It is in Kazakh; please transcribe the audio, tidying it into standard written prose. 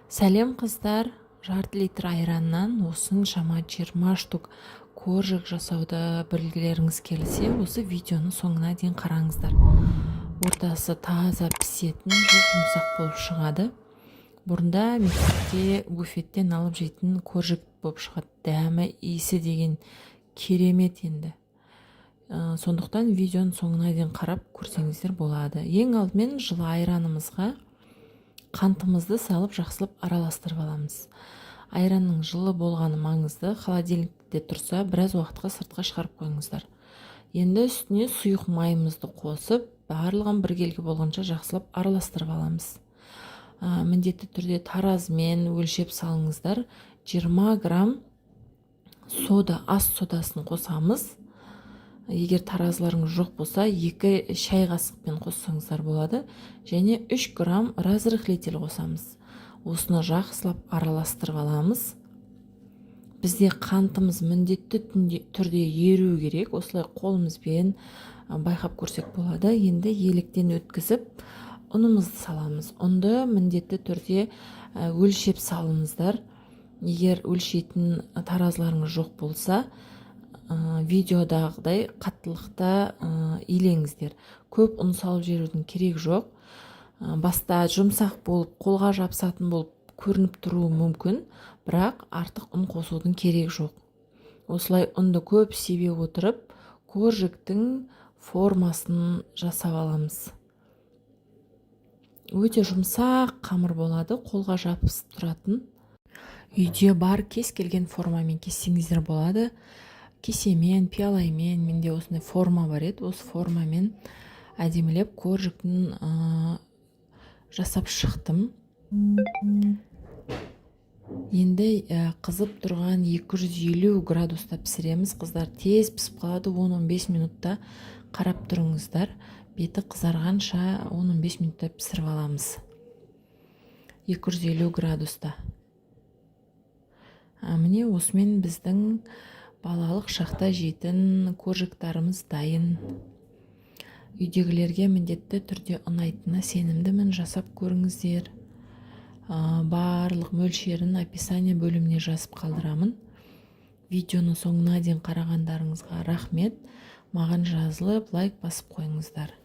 Сәлем қыздар, жарты литр айраннан осыншама 20 штук коржик жасауды білгілеріңіз келсе, осы видеоны соңына дейін қараңыздар. Ортасы таза пісетін, жұмсақ болып шығады. Бұрында мектепте буфеттен алып жейтін коржик болып шығады. Дәмі, иісі деген керемет енді. Сондықтан видеоны соңына дейін қарап көрсеңіздер болады. Ең алдымен жылы айранымызға қантымызды салып жақсылап араластырып аламыз. Айранның жылы болғаны маңызды. Холодильникте тұрса, біраз уақытқа сыртқа шығарып қойыңыздар. Енді үстіне сұйық майымызды қосып, барлығын біркелкі болғанша жақсылап араластырып аламыз. Міндетті түрде таразымен өлшеп салыңыздар. 20 грамм сода, ас содасын қосамыз. Егер таразыларыңыз жоқ болса, 2 шай қасықпен қоссаңыздар болады. Және 3 грамм разрыхлитель қосамыз. Осыны жақсылап араластырып аламыз. Бізде қантымыз міндетті түрде еру керек. Осылай қолымызбен байқап көрсек болады. Енді електен өткізіп, ұнымызды саламыз. Ұнды міндетті түрде өлшеп салыңыздар. Егер өлшейтін таразыларыңыз жоқ болса, видеодағыдай қаттылықта илеңіздер. Көп ұн салып жіберудің керек жоқ. Баста жұмсақ болып, қолға жабысатын болып көрініп тұруы мүмкін, бірақ артық ұн қосудың керек жоқ. Осылай ұнды көп себе отырып, коржиктің формасын жасап аламыз. Өте жұмсақ қамыр болады, қолға жабысып тұратын. Үйде бар кез келген формамен кессеңіздер болады. Кесемен, пиалаймен, менде осындай форма бар еді. Осы формамен әдемілеп коржиктің жасап шықтым. Енді қызып тұрған 250 градуста пісіреміз. Қыздар, тез пісіп қалады. 10-15 минутта қарап тұрыңыздар. Беті қызарғанша 10-15 минутта пісіріп аламыз. 250 градуста. Міне осымен біздің балалық шақта жейтін коржиктарымыз дайын. Үйдегілерге міндетті түрде ұнайтынына сенімдімін, жасап көріңіздер. Барлық мөлшерін описание бөліміне жазып қалдырамын. Видеоны соңына дейін қарағандарыңызға рахмет. Маған жазылып, лайк басып қойыңыздар.